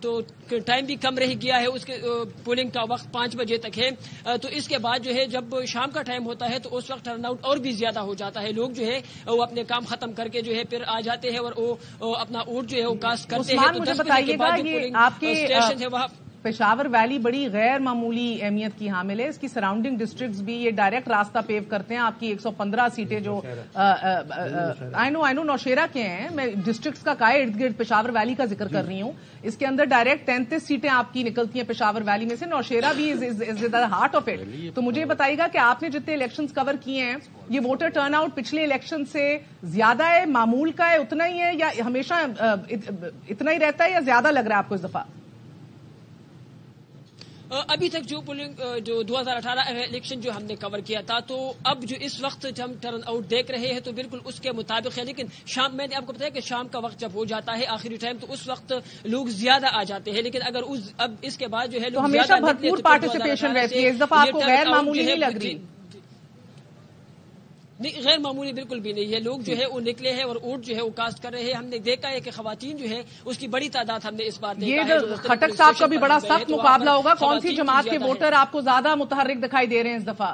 تو ٹائم بھی کم رہ گیا ہے, اس کے پولنگ کا وقت 5 بجے تک ہے, تو اس کے بعد جو ہے جب شام کا ٹائم ہوتا ہے تو اس وقت ٹرن آؤٹ اور بھی زیادہ ہو جاتا ہے. لوگ جو ہے وہ اپنے کام ختم کر کے جو ہے پھر آ جاتے ہیں اور وہ اپنا ووٹ جو ہے وہ کاسٹ کرتے ہیں. تو 10 بجے کے بعد جو پولنگ اسٹیشن ہے وہاں پشاور ویلی بڑی غیر معمولی اہمیت کی حامل ہے. اس کی سراؤنڈنگ ڈسٹرکٹس بھی یہ ڈائریکٹ راستہ پیو کرتے ہیں. آپ کی 115 سیٹیں جو آئی نو نوشیرہ کے ہیں, میں ڈسٹرکٹس کا کہا ارد گرد پشاور ویلی کا ذکر کر رہی ہوں. اس کے اندر ڈائریکٹ 33 سیٹیں آپ کی نکلتی ہیں پشاور ویلی میں سے. نوشیرہ بھی از دا ہارٹ آف اٹ. تو مجھے بتائیے گا کہ آپ نے جتنے الیکشنز کور کیے ہیں یہ ووٹر ٹرن آؤٹ پچھلے الیکشن سے زیادہ ہے, معمول کا ہے, اتنا ہی ہے, یا ہمیشہ اتنا ہی رہتا ہے, یا زیادہ لگ رہا ہے آپ کو اس دفعہ؟ ابھی تک جو پولنگ جو 2018 الیکشن جو ہم نے کور کیا تھا, تو اب جو اس وقت ہم ٹرن آؤٹ دیکھ رہے ہیں تو بالکل اس کے مطابق ہے. لیکن شام میں نے آپ کو بتایا کہ شام کا وقت جب ہو جاتا ہے آخری ٹائم تو اس وقت لوگ زیادہ آ جاتے ہیں. لیکن اگر اب اس کے بعد جو ہے لوگ ہمیشہ بھرپور پارٹیسپیشن رہتی ہے, اس دفعہ آپ کو غیر معمولی نہیں لگ رہی؟ نہیں, غیر معمولی بالکل بھی نہیں ہے. لوگ جو ہے وہ نکلے ہیں اور ووٹ جو ہے وہ کاسٹ کر رہے ہیں. ہم نے دیکھا ہے کہ خواتین جو ہے اس کی بڑی تعداد ہم نے اس بار دیکھا ہے. یہ خٹک صاحب کا بھی بڑا سخت مقابلہ ہوگا. کون سی جماعت کے ووٹر آپ کو زیادہ متحرک دکھائی دے رہے ہیں اس دفعہ؟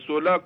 16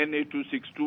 NA262,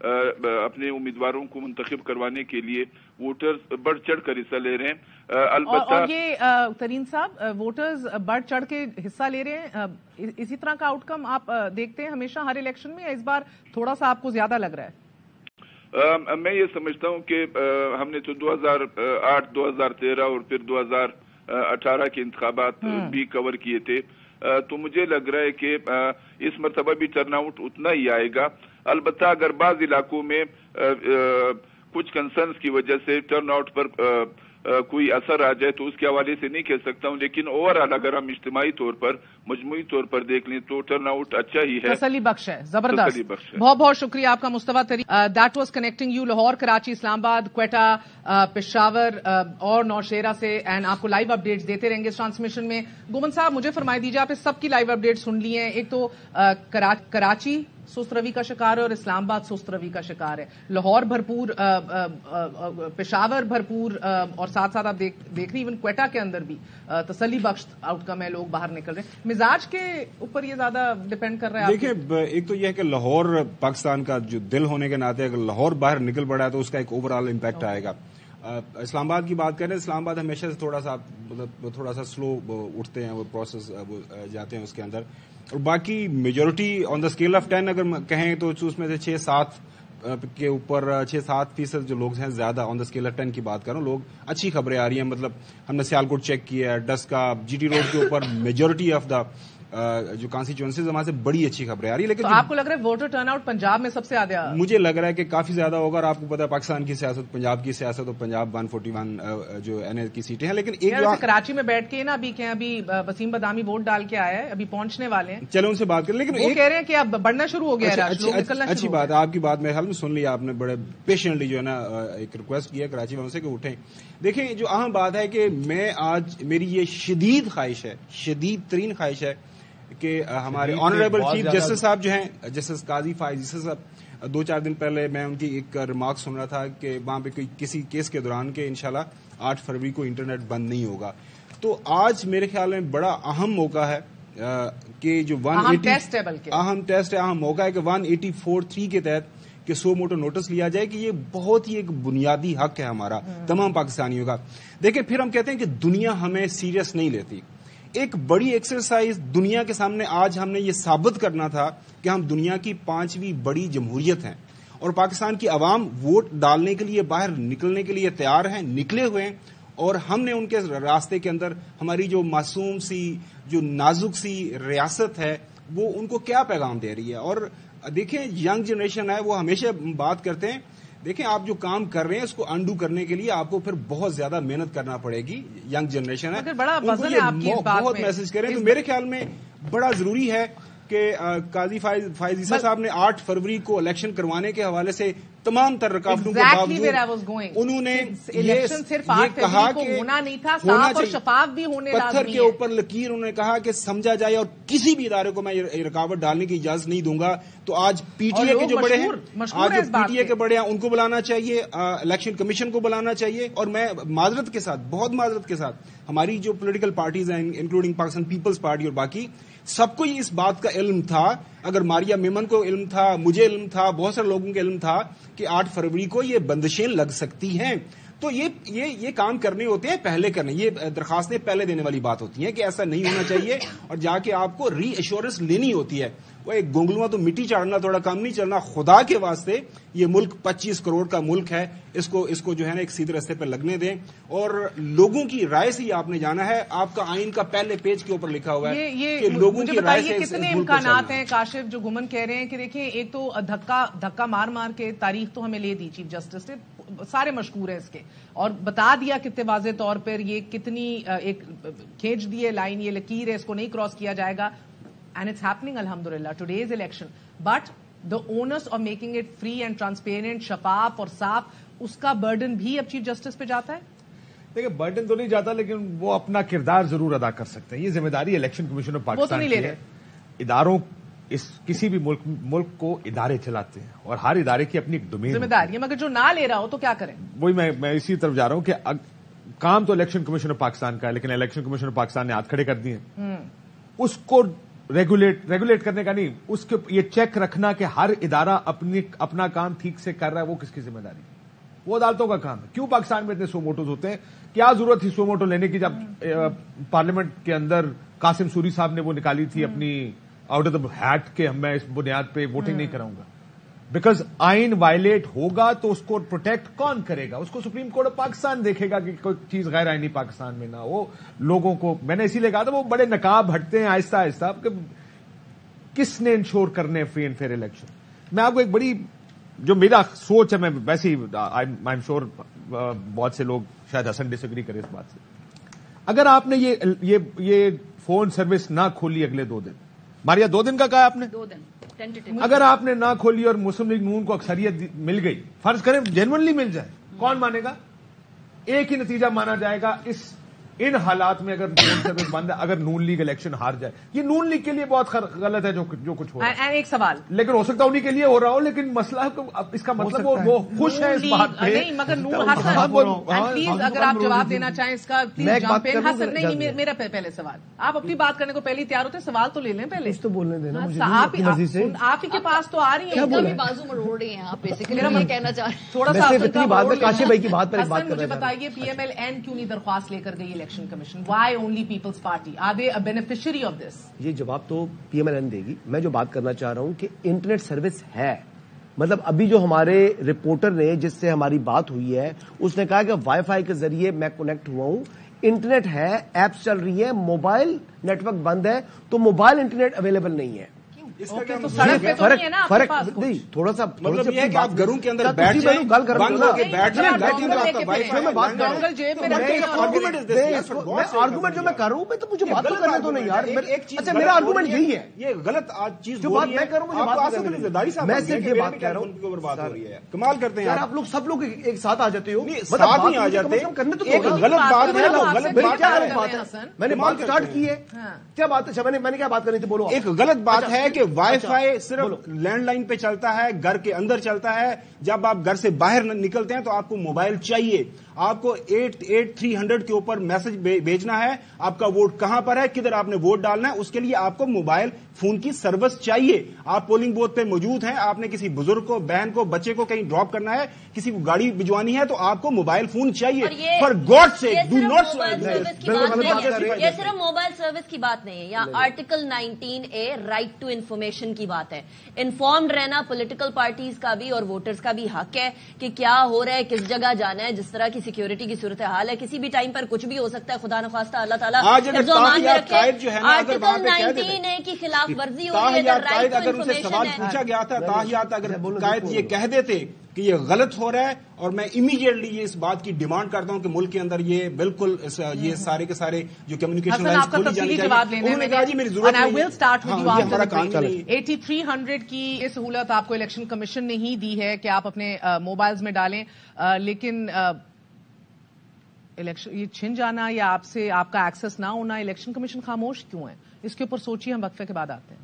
اپنے امیدواروں کو منتخب کروانے کے لیے ووٹرز بڑھ چڑھ کر حصہ لے رہے ہیں. البتہ اور یہ ترین صاحب ووٹرز بڑھ چڑھ کے حصہ لے رہے ہیں, اسی طرح کا آؤٹ کم آپ دیکھتے ہیں ہمیشہ ہر الیکشن میں, یا اس بار تھوڑا سا آپ کو زیادہ لگ رہا ہے؟ میں یہ سمجھتا ہوں کہ ہم نے تو 2008 2013 اور پھر 2018 کے انتخابات بھی کور کیے تھے, تو مجھے لگ رہا ہے کہ اس مرتبہ بھی ٹرن آؤٹ اتنا ہی آئے گا. البتہ اگر بعض علاقوں میں کچھ کنسرنز کی وجہ سے ٹرن آؤٹ پر کوئی اثر آ جائے تو اس کے حوالے سے نہیں کہہ سکتا ہوں, لیکن اوور آل اگر ہم اجتماعی طور پر مجموعی طور پر دیکھ لیں تو ٹرن آؤٹ اچھا ہی ہے, تسلی بخش ہے, زبردست. بہت بہت شکریہ آپ کا Mustafa Tareen. That was connecting you Lahore, Karachi, Islamabad, Quetta, Peshawar اور نوشہرہ سے, اینڈ آپ کو لائیو اپڈیٹس دیتے رہیں گے اس ٹرانسمیشن میں. گومن صاحب مجھے فرمائی دیجیے, آپ نے سب کی لائیو اپڈیٹ سن لی ہیں. ایک تو کراچی سست روی کا شکار ہے اور اسلام آباد سست روی کا شکار ہے, لاہور بھرپور, پشاور بھرپور, اور ساتھ ساتھ آپ دیکھ رہی ایون کوئٹہ کے اندر بھی تسلی بخش آؤٹ کم ہے, لوگ باہر نکل رہے ہیں. مزاج کے اوپر یہ زیادہ ڈپینڈ کر رہا ہے. دیکھیں, ایک تو یہ ہے کہ لاہور پاکستان کا جو دل ہونے کے ناطے اگر لاہور باہر نکل پڑا ہے تو اس کا ایک اوور آل امپیکٹ آئے گا. اسلام آباد کی بات کریں, اسلام آباد ہمیشہ سے تھوڑا سا سلو اٹھتے ہیں, وہ پروسیس جاتے ہیں اس کے اندر, اور باقی majority on the scale of 10 اگر کہیں تو اس میں سے 6-7 کے اوپر 6-7% جو لوگ ہیں زیادہ آن دا اسکیل آف 10 کی بات کروں, لوگ اچھی خبریں آ رہی ہیں. مطلب ہم نے سیالکوٹ چیک کیا ہے, ڈسکا, جی ٹی روڈ کے اوپر میجورٹی آف دا جو کانسٹیچوئنسیز وہاں سے بڑی اچھی خبریں آ رہی ہے. لیکن آپ کو لگ رہا ہے ووٹر ٹرن آؤٹ پنجاب میں سب سے زیادہ؟ مجھے لگ رہا ہے کہ کافی زیادہ ہوگا, اور آپ کو پتا ہے پاکستان کی سیاست, پنجاب کی سیاست, اور پنجاب 141 جو این اے کی سیٹیں ہیں. لیکن ایک کراچی میں بیٹھ کے نا ابھی وسیم بدامی ووٹ ڈال کے آیا ہے, ابھی پہنچنے والے ہیں, چلو ان سے بات کریں. لیکن وہ کہہ رہے ہیں کہ اب بڑھنا شروع ہو گیا ہے. اچھی بات ہے, آپ کی بات میرے خیال میں سن لی آپ نے, بڑے پیشنٹلی جو ہے نا ایک ریکویسٹ کیا کراچی والوں سے کہ اٹھیں. دیکھیں, جو اہم بات ہے کہ میں آج میری یہ شدید خواہش ہے, شدید ترین خواہش ہے کہ ہمارے آنریبل چیف جسٹس صاحب جو ہیں, جسٹس قاضی فائز عیسی صاحب, 2-4 دن پہلے میں ان کی ایک ریمارک سن رہا تھا کہ وہاں پہ کسی کیس کے دوران کہ انشاءاللہ 8 فروری کو انٹرنیٹ بند نہیں ہوگا. تو آج میرے خیال میں بڑا اہم موقع ہے کہ جو اہم ٹیسٹ ہے, اہم موقع ہے کہ 184(3) کے تحت کہ سو موٹو نوٹس لیا جائے کہ یہ بہت ہی ایک بنیادی حق ہے ہمارا تمام پاکستانیوں کا. دیکھیں, پھر ہم کہتے ہیں کہ دنیا ہمیں سیریس نہیں لیتی. ایک بڑی ایکسرسائز دنیا کے سامنے آج ہم نے یہ ثابت کرنا تھا کہ ہم دنیا کی 5ویں بڑی جمہوریت ہیں, اور پاکستان کی عوام ووٹ ڈالنے کے لیے باہر نکلنے کے لیے تیار ہیں, نکلے ہوئے ہیں, اور ہم نے ان کے راستے کے اندر ہماری جو معصوم سی, جو نازک سی ریاست ہے وہ ان کو کیا پیغام دے رہی ہے. اور دیکھیں, ینگ جنریشن ہے, وہ ہمیشہ بات کرتے ہیں, دیکھیں آپ جو کام کر رہے ہیں اس کو انڈو کرنے کے لیے آپ کو پھر بہت زیادہ محنت کرنا پڑے گی. ینگ جنریشن ہے, بہت میسج کریں. تو میرے خیال میں بڑا ضروری ہے کہ قاضی فائز عیسی صاحب نے 8 فروری کو الیکشن کروانے کے حوالے سے تمام تر رکاوٹوں کے باوجود انہوں نے یہ کہا کہ ہونا چاہیے, پتھر کے اوپر لکیر, انہوں نے کہا کہ سمجھا جائے, اور کسی بھی ادارے کو میں رکاوٹ ڈالنے کی اجازت نہیں دوں گا. تو آج پی ٹی اے کے جو بڑے ہیں, آج جو پی ٹی اے کے بڑے ہیں ان کو بلانا چاہیے, الیکشن کمیشن کو بلانا چاہیے. اور میں معذرت کے ساتھ, بہت معذرت کے ساتھ, ہماری جو پولیٹیکل پارٹیز ہیں انکلوڈنگ پاکستان پیپلز پارٹی اور باقی سب کو اس بات کا علم تھا, اگر ماریا میمن کو علم تھا, مجھے علم تھا, بہت سارے لوگوں کے علم تھا کہ 8 فروری کو یہ بندشیں لگ سکتی ہیں. تو یہ کام کرنے ہوتے ہیں, پہلے کرنے, یہ درخواستیں پہلے دینے والی بات ہوتی ہیں کہ ایسا نہیں ہونا چاہیے, اور جا کے آپ کو ری ایشورنس لینی ہوتی ہے. وہ ایک گونگلوا تو مٹی چاڑنا تھوڑا کام نہیں چلنا. خدا کے واسطے یہ ملک 25 کروڑ کا ملک ہے, اس کو جو ہے نا ایک سیدھے راستے پہ لگنے دیں, اور لوگوں کی رائے سے ہی آپ نے جانا ہے. آپ کا آئین کا پہلے پیج کے اوپر لکھا ہوا ہے کہ لوگوں کی رائے سے کتنے امکانات ہیں. کاشف جو گمن کہہ رہے ہیں کہ دیکھیں, ایک تو دھکا مار کے تاریخ تو ہمیں لے دی چیف جسٹس نے, سارے مشکور ہیں اس کے, اور بتا دیا کتنے واضح طور پر یہ کتنی ایک کھینچ دی ہے لائن, یہ لکیر ہے, اس کو نہیں کراس کیا جائے گا. And it's happening, alhamdulillah, today's election. But the onus of making it free and transparent, شفاف اور صاف, اس کا برڈن بھی اب چیف جسٹس پہ جاتا ہے. دیکھیں, برڈن تو نہیں جاتا, لیکن وہ اپنا کردار ضرور ادا کر سکتے ہیں. یہ ذمہ داری الیکشن کمیشن آف پاکستان کی ہے. اداروں, کسی بھی ملک کو ادارے چلاتے ہیں, اور ہر ادارے کی اپنی ایک ڈومین ذمہ داری ہے, مگر جو نہ لے رہا ہو تو کیا کریں. وہی میں اسی طرف جا رہا ہوں کہ کام تو الیکشن کمیشن آف پاکستان کا ہے, لیکن الیکشن کمیشن آف پاکستان نے ہاتھ کھڑے کر دیے. اس کو ریگولیٹ کرنے کا نہیں, اس کے یہ چیک رکھنا کہ ہر ادارہ اپنا کام ٹھیک سے کر رہا ہے, وہ کس کی ذمہ داری ہے؟ وہ عدالتوں کا کام ہے. کیوں پاکستان میں اتنے سو موٹوز ہوتے ہیں؟ کیا ضرورت تھی سو موٹو لینے کی جب پارلیمنٹ کے اندر قاسم سوری صاحب نے وہ نکالی تھی اپنی آؤٹ آف دا ہیٹ کہ میں اس بنیاد پہ ووٹنگ نہیں کراؤں گا. بیکاز آئین وائلیٹ ہوگا تو اس کو پروٹیکٹ کون کرے گا؟ اس کو سپریم کورٹ آف پاکستان دیکھے گا کہ کوئی چیز غیر آئینی پاکستان میں نہ ہو. لوگوں کو میں نے اسی لیے کہا تھا وہ بڑے نقاب ہٹتے ہیں آہستہ آہستہ کہ کس نے انشور کرنے فری اینڈ فیئر الیکشن. میں آپ کو ایک بڑی جو میرا سوچ ہے, میں ویسے ہی آئی ایم شیور بہت سے لوگ شاید حسن ڈس ایگری کرے اس بات سے, اگر آپ نے یہ فون سروس نہ کھولی اگلے 2 دن, ماریا 2 دن کا کہا آپ نے, 2 دن اگر آپ نے نہ کھولی اور مسلم لیگ نون کو اکثریت مل گئی, فرض کریں جینوئنلی مل جائے, کون مانے گا؟ ایک ہی نتیجہ مانا جائے گا ان حالات میں اگر فون سروس بند ہے, اگر نون لیگ الیکشن ہار جائے. یہ نون لیگ کے لیے بہت غلط ہے جو کچھ ہو رہا ہے. ایک سوال, لیکن ہو سکتا ہے انہیں کے لیے ہو رہا ہو, لیکن مسئلہ اس کا مطلب وہ خوش ہے اس بات پہ. نہیں مگر نون حسن پلیز اگر آپ جواب دینا چاہیں اس کا پلیز جمپ ان. حسن نہیں, میرا پہلے سوال, آپ اپنی بات کرنے کو پہلے تیار ہوتے ہیں, سوال تو لے لیں پہلے. تو بولنے دینا آپ ہی کے پاس تو آ رہی ہیں, بازو مروڑ رہی ہیں آپ بیسیکلی. میرا کہنا چاہ رہے ہیں تھوڑا سا بات ہے کاشف بھائی کی بات پر بات کر رہے ہیں. مجھے بتائیے پی ایم ایل این کیوں نہیں درخواست لے کر گئی election commission? Why only Peoples Party? Are they a beneficiary of this? یہ جواب تو پی ایم ایل این دے گی. میں جو بات کرنا چاہ رہا ہوں کہ انٹرنیٹ سروس ہے, مطلب ابھی جو ہمارے رپورٹر نے جس سے ہماری بات ہوئی ہے اس نے کہا کہ وائی فائی کے ذریعے میں کنیکٹ ہوا ہوں, انٹرنیٹ ہے, ایپس چل رہی ہے, موبائل نیٹ ورک بند ہے تو موبائل انٹرنیٹ اویلیبل نہیں ہے. فرق نہیں, تھوڑا سا مطلب یہ ہے کہ آپ گھروں کے اندر بیٹھ جائیں, آرگومنٹ جو میں کر رہا ہوں تو مجھے بات کرنے دو نا یار. اچھا میرا آرگومنٹ یہی ہے, یہ غلط چیز جو بات میں کر رہا ہوں, میں صرف یہ بات کہہ رہا ہوں. کمال کرتے ہیں آپ لوگ سب لوگ ایک ساتھ آ جاتے ہو, ساتھ نہیں آ جاتے. ایک غلط بات ہے, غلط بات ہے. میں نے بات اسٹارٹ کی ہے, کیا بات ہے؟ میں نے کیا بات کرنی تھی, بولو. ایک غلط بات ہے کہ وائی فائی صرف لینڈ لائن پہ چلتا ہے, گھر کے اندر چلتا ہے. جب آپ گھر سے باہر نکلتے ہیں تو آپ کو موبائل چاہیے. آپ کو 88300 کے اوپر میسج بھیجنا ہے, آپ کا ووٹ کہاں پر ہے, کدھر آپ نے ووٹ ڈالنا ہے, اس کے لیے آپ کو موبائل فون کی سروس چاہیے. آپ پولنگ بوتھ پہ موجود ہیں, آپ نے کسی بزرگ کو, بہن کو, بچے کو کہیں ڈراپ کرنا ہے, کسی کو گاڑی بھجوانی ہے, تو آپ کو موبائل فون چاہیے. فار گاڈ سے ڈو ناٹ. یہ صرف موبائل سروس کی بات نہیں ہے, یا article 19A right to information کی بات ہے. انفارمڈ رہنا پولیٹیکل پارٹیز کا بھی اور ووٹرز کا بھی حق ہے کہ کیا ہو رہا ہے, کس جگہ جانا ہے. جس طرح کی سیکیورٹی کی صورتحال ہے, کسی بھی ٹائم پر کچھ بھی ہو سکتا ہے, خدا نخواستہ اللہ تعالیٰ آرٹیکل 19A کی خلاف ورزی ہو رہی ہے. اگر ان سے سوال پوچھا گیا تھا تاحیات, اگر قائد یہ کہہ دیتے کہ یہ غلط ہو رہا ہے, اور میں امیڈیٹلی یہ اس بات کی ڈیمانڈ کرتا ہوں کہ ملک کے اندر یہ بالکل یہ سارے کے سارے جو کمیونیکیشن لائنز کھولی جانی چاہیے, انہوں نے کہا جی میری ضرورت نہیں, یہ ہمارا کام نہیں. 8300 کی یہ سہولت آپ کو الیکشن کمیشن نے ہی دی ہے کہ آپ اپنے موبائلز میں ڈالیں, لیکن الیکشن یہ چھن جانا یا آپ کا ایکسس نہ ہونا, الیکشن کمیشن خاموش کیوں ہے؟ اس کے اوپر سوچیے, ہم وقفے کے بعد آتے ہیں.